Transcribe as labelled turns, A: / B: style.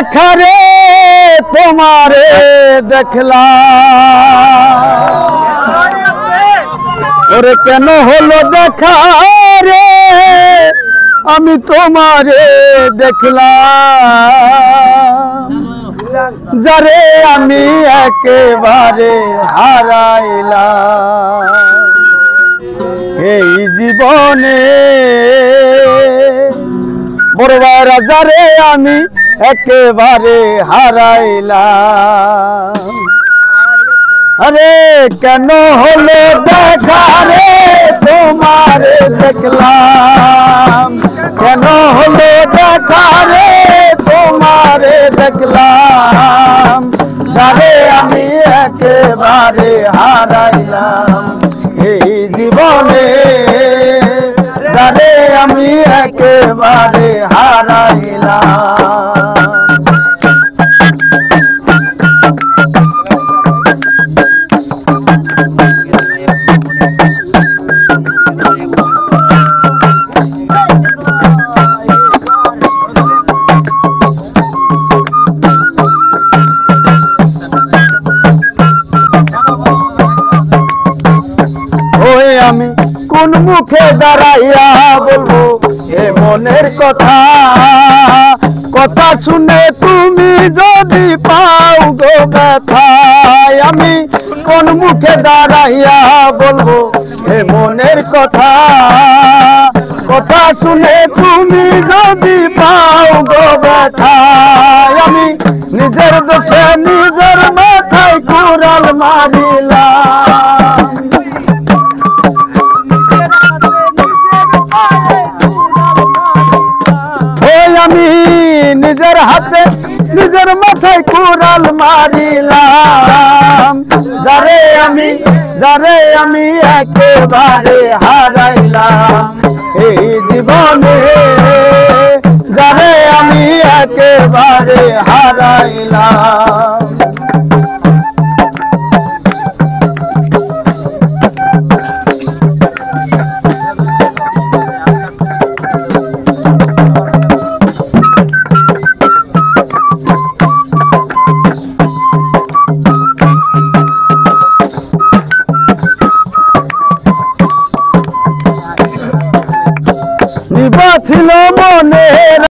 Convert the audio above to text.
A: দেখা রে তোমারে দেখলাম ওরে কেন হলো দেখা রে আমি তোমারে দেখলাম যারে আমি একেবারে হারাইলাম এই জীবনে বড় ভাইরা যারে আমি একেবারে হারাইলাম আরে কেন হলো দেখা রে তোমারে দেখলাম কেন হলো দেখা রে তোমারে দেখলাম যারে আমি একেবারে হারাইলাম এই জীবনে যারে আমি একেবারে হারাইলাম আমি কোন মুখে দাঁড়াইয়া বলবো এ মনের কথা কথা শুনে তুমি যদি পাও গো ব্যথা আমি কোন মুখে দাঁড়াইয়া বলবো এ মনের কথা কথা শুনে তুমি যদি পাও গো ব্যথা আমি নিজের দোষে নিজের মাথায় কুড়াল মারিলাম আমি নিজের হাতে নিজের মাথায় কুড়াল মারিলাম যারে আমি একেবারে হারাইলাম এই জীবনে যারে আমি একেবারে হারাইলাম ছিল মনে